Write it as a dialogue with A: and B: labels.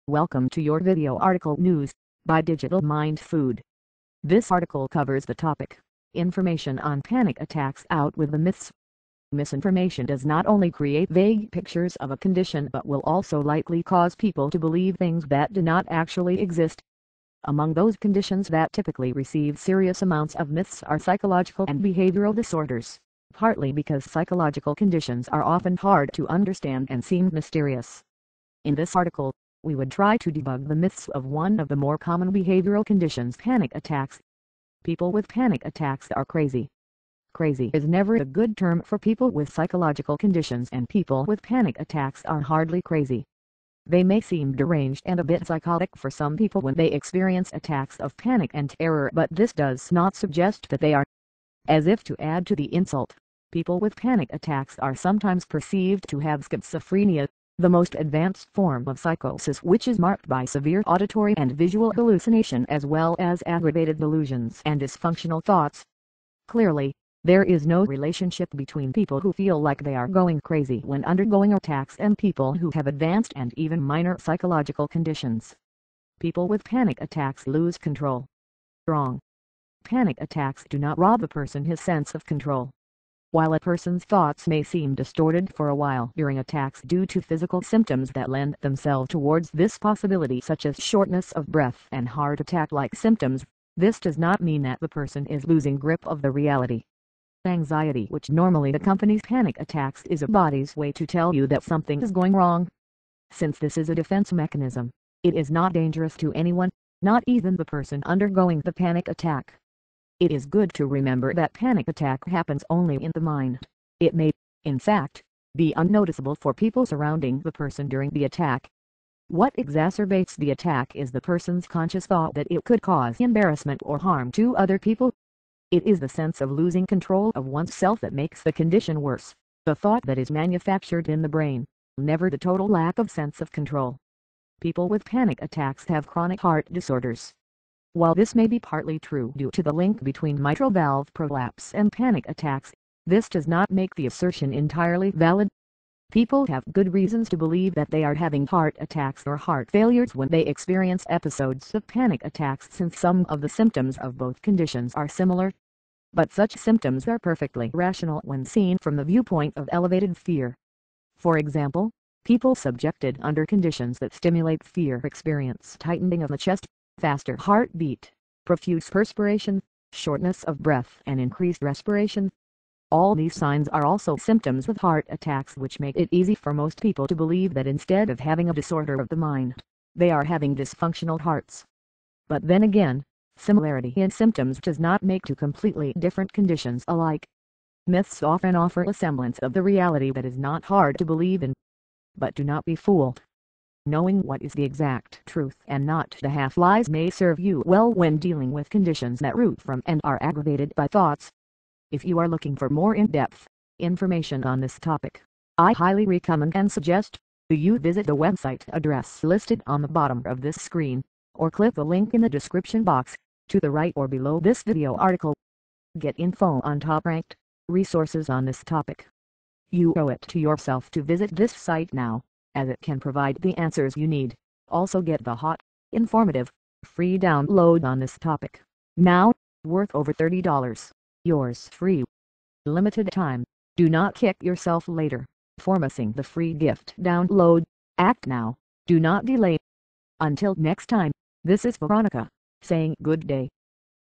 A: Welcome to your video article news by DigitalMindFood. This article covers the topic, information on panic attacks, out with the myths. Misinformation does not only create vague pictures of a condition but will also likely cause people to believe things that do not actually exist. Among those conditions that typically receive serious amounts of myths are psychological and behavioral disorders, partly because psychological conditions are often hard to understand and seem mysterious. In this article, we would try to debug the myths of one of the more common behavioral conditions, panic attacks. People with panic attacks are crazy. Crazy is never a good term for people with psychological conditions, and people with panic attacks are hardly crazy. They may seem deranged and a bit psychotic for some people when they experience attacks of panic and terror, but this does not suggest that they are. As if to add to the insult, people with panic attacks are sometimes perceived to have schizophrenia, the most advanced form of psychosis, which is marked by severe auditory and visual hallucination as well as aggravated delusions and dysfunctional thoughts. Clearly, there is no relationship between people who feel like they are going crazy when undergoing attacks and people who have advanced and even minor psychological conditions. People with panic attacks lose control. Wrong. Panic attacks do not rob a person his sense of control. While a person's thoughts may seem distorted for a while during attacks due to physical symptoms that lend themselves towards this possibility, such as shortness of breath and heart attack-like symptoms, this does not mean that the person is losing grip of the reality. Anxiety, which normally accompanies panic attacks, is a body's way to tell you that something is going wrong. Since this is a defense mechanism, it is not dangerous to anyone, not even the person undergoing the panic attack. It is good to remember that panic attack happens only in the mind. It may, in fact, be unnoticeable for people surrounding the person during the attack. What exacerbates the attack is the person's conscious thought that it could cause embarrassment or harm to other people. It is the sense of losing control of oneself that makes the condition worse, the thought that is manufactured in the brain, never the total lack of sense of control. People with panic attacks have chronic heart disorders. While this may be partly true due to the link between mitral valve prolapse and panic attacks, this does not make the assertion entirely valid. People have good reasons to believe that they are having heart attacks or heart failures when they experience episodes of panic attacks, since some of the symptoms of both conditions are similar. But such symptoms are perfectly rational when seen from the viewpoint of elevated fear. For example, people subjected under conditions that stimulate fear experience tightening of the chest, faster heartbeat, profuse perspiration, shortness of breath and increased respiration. All these signs are also symptoms of heart attacks, which make it easy for most people to believe that instead of having a disorder of the mind, they are having dysfunctional hearts. But then again, similarity in symptoms does not make two completely different conditions alike. Myths often offer a semblance of the reality that is not hard to believe in. But do not be fooled. Knowing what is the exact truth and not the half-lies may serve you well when dealing with conditions that root from and are aggravated by thoughts. If you are looking for more in-depth information on this topic, I highly recommend and suggest that you visit the website address listed on the bottom of this screen, or click the link in the description box to the right or below this video article. Get info on top-ranked resources on this topic. You owe it to yourself to visit this site now, as it can provide the answers you need. Also get the hot, informative, free download on this topic, now, worth over $30. Yours free. Limited time. Do not kick yourself later for missing the free gift download. Act now. Do not delay. Until next time, this is Veronica, saying good day.